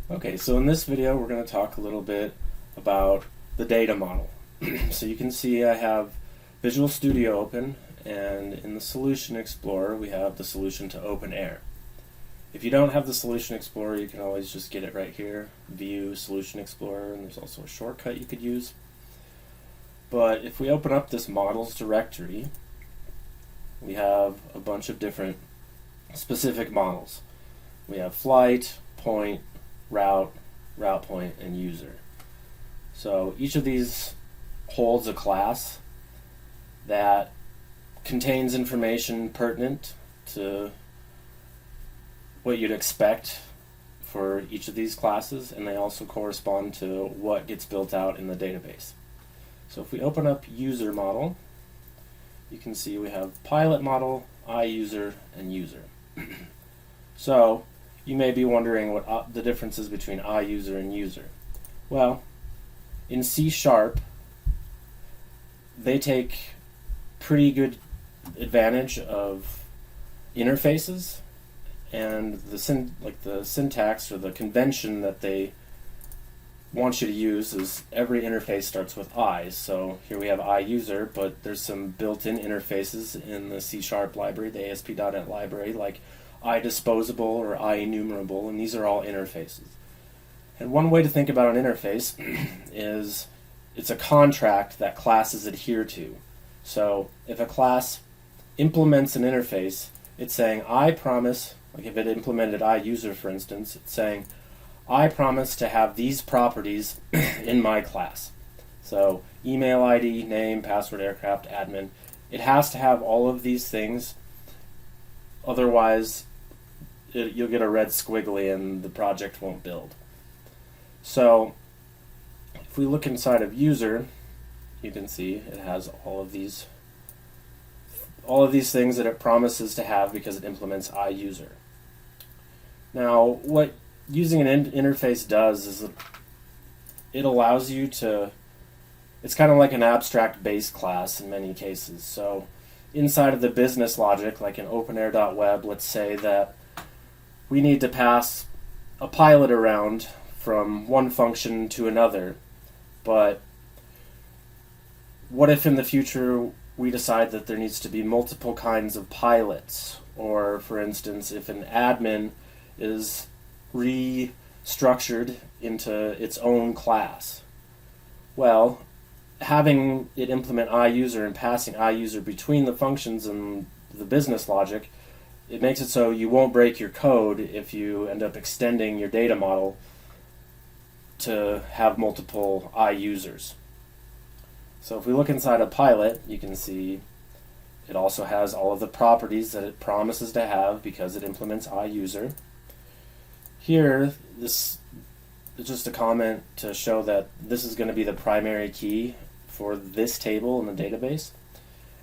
Okay, so in this video we're going to talk a little bit about the data model. So you can see I have Visual Studio open, and in the Solution Explorer we have the solution to OpenAir. If you don't have the Solution Explorer, you can always just get it right here, View, Solution Explorer, and there's also a shortcut you could use. But if we open up this models directory, we have a bunch of different specific models. We have flight, point, route, route point, and user. So each of these holds a class that contains information pertinent to what you'd expect for each of these classes, and they also correspond to what gets built out in the database. So if we open up user model, you can see we have pilot model, iUser, and user. So you may be wondering what the difference is between iUser and user. Well, in C#, they take pretty good advantage of interfaces, and the syntax or the convention that they want you to use is every interface starts with I. So here we have iUser, but there's some built-in interfaces in the C# library, the ASP.NET library, like iDisposable or iEnumerable, and these are all interfaces. And one way to think about an interface is it's a contract that classes adhere to. So if a class implements an interface, it's saying, I promise, like if it implemented iUser, for instance, it's saying, I promise to have these properties in my class. So email ID, name, password, aircraft, admin. It has to have all of these things. Otherwise, you'll get a red squiggly and the project won't build. So if we look inside of user, you can see it has all of these things that it promises to have because it implements iUser. Now, what using an interface does is it allows you to, it's kind of like an abstract base class in many cases. So inside of the business logic, like in OpenAir.web, let's say that we need to pass a pilot around from one function to another. But what if in the future we decide that there needs to be multiple kinds of pilots? Or, for instance, if an admin is restructured into its own class. Well, having it implement iUser and passing iUser between the functions and the business logic, it makes it so you won't break your code if you end up extending your data model to have multiple iUsers. So if we look inside a pilot, you can see it also has all of the properties that it promises to have because it implements iUser. Here, this is just a comment to show that this is going to be the primary key for this table in the database.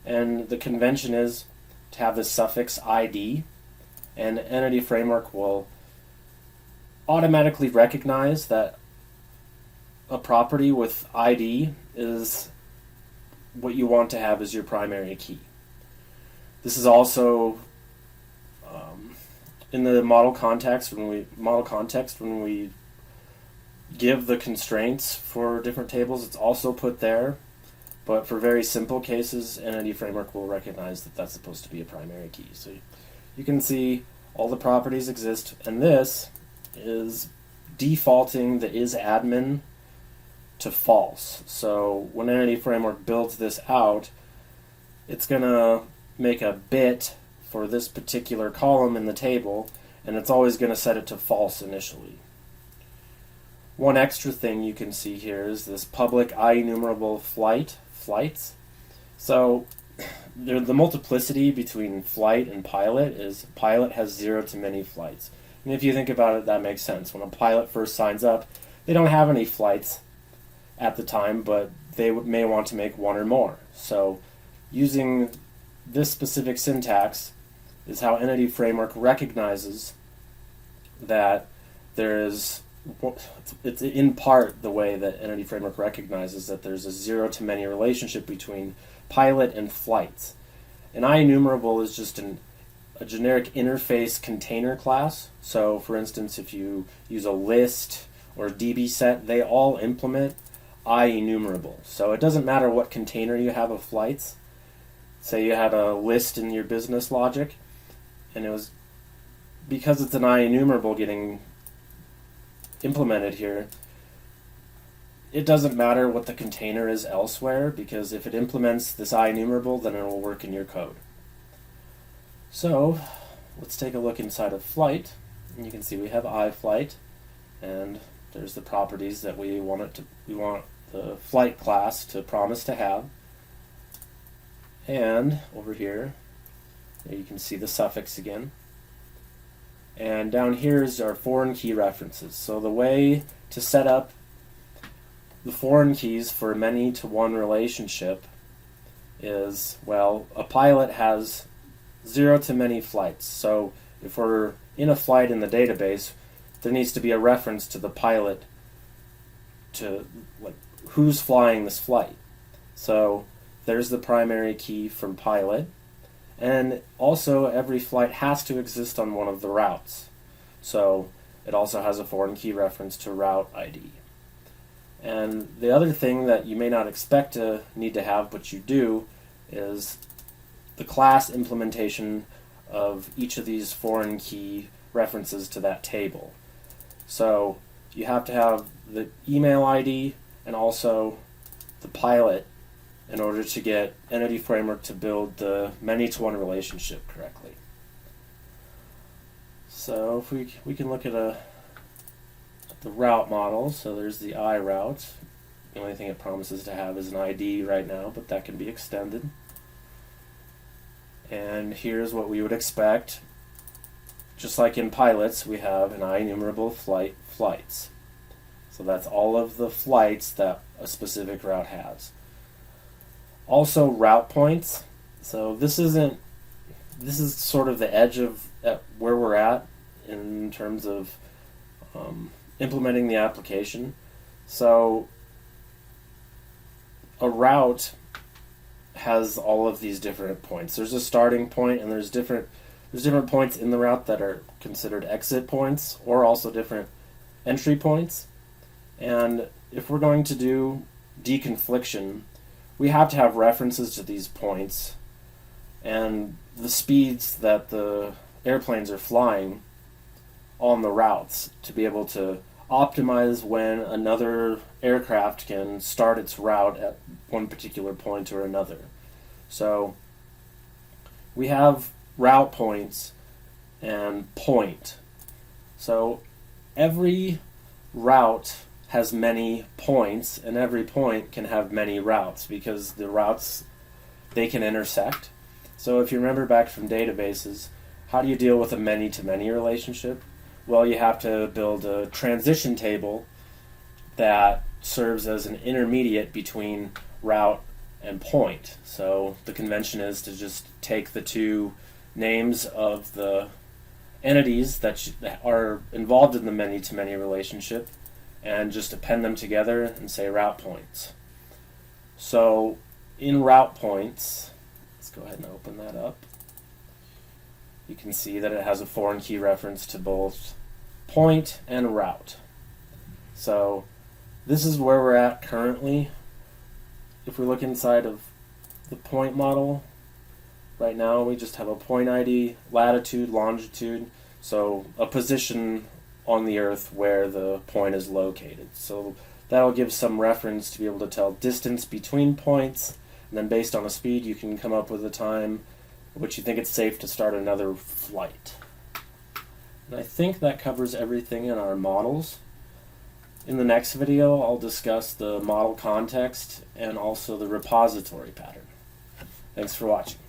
And the convention is to have the suffix ID, and Entity Framework will automatically recognize that a property with ID is what you want to have as your primary key. This is also in the model context when we give the constraints for different tables, it's also put there. But for very simple cases, Entity Framework will recognize that that's supposed to be a primary key. So you can see all the properties exist, and this is defaulting the isAdmin to false. So when Entity Framework builds this out, it's going to make a bit for this particular column in the table, and it's always going to set it to false initially. One extra thing you can see here is this public iEnumerable flights. So the multiplicity between flight and pilot is pilot has 0 to many flights. And if you think about it, that makes sense. When a pilot first signs up, they don't have any flights at the time, but they may want to make one or more. So using this specific syntax is how Entity Framework recognizes that there is, it's in part the way that Entity Framework recognizes that there's a 0 to many relationship between pilot and flights. An iEnumerable is just a a generic interface container class. So for instance, if you use a list or a DB set, they all implement IEnumerable. So it doesn't matter what container you have of flights. Say you had a list in your business logic, and it was because it's an IEnumerable getting implemented here, it doesn't matter what the container is elsewhere, because if it implements this IEnumerable, then it will work in your code. So let's take a look inside of flight, and you can see we have iFlight, and there's the properties that we want the flight class to promise to have. And over here you can see the suffix again. And down here is our foreign key references. So the way to set up the foreign keys for a many-to-one relationship is, well, a pilot has 0 to many flights. So if we're in a flight in the database, there needs to be a reference to the pilot, to like who's flying this flight. So there's the primary key from pilot. And also every flight has to exist on one of the routes. So it also has a foreign key reference to route ID. And the other thing that you may not expect to need to have, but you do, is the class implementation of each of these foreign key references to that table. So you have to have the email ID and also the pilot in order to get Entity Framework to build the many-to-one relationship correctly. So if we can look at the route model. So there's the iRoute. The only thing it promises to have is an ID right now, but that can be extended. And here's what we would expect. Just like in pilots, we have an IEnumerable flights. So that's all of the flights that a specific route has. Also route points. So this is sort of the edge of where we're at in terms of implementing the application. So a route has all of these different points. There's a starting point, and there's different points in the route that are considered exit points, or also different entry points. And if we're going to do deconfliction, we have to have references to these points and the speeds that the airplanes are flying on the routes to be able to optimize when another aircraft can start its route at one particular point or another. So we have route points and point. So every route has many points, and every point can have many routes, because the routes, they can intersect. So if you remember back from databases, how do you deal with a many-to-many relationship? Well, you have to build a transition table that serves as an intermediate between route and point. So the convention is to just take the two names of the entities that are involved in the many-to-many relationship and just append them together and say route points. So in route points, let's go ahead and open that up. You can see that it has a foreign key reference to both point and route. So this is where we're at currently. If we look inside of the point model, right now we just have a point ID, latitude, longitude, so a position on the Earth where the point is located. So that'll give some reference to be able to tell distance between points, and then based on a speed you can come up with a time at which you think it's safe to start another flight. And I think that covers everything in our models. In the next video I'll discuss the model context and also the repository pattern. Thanks for watching.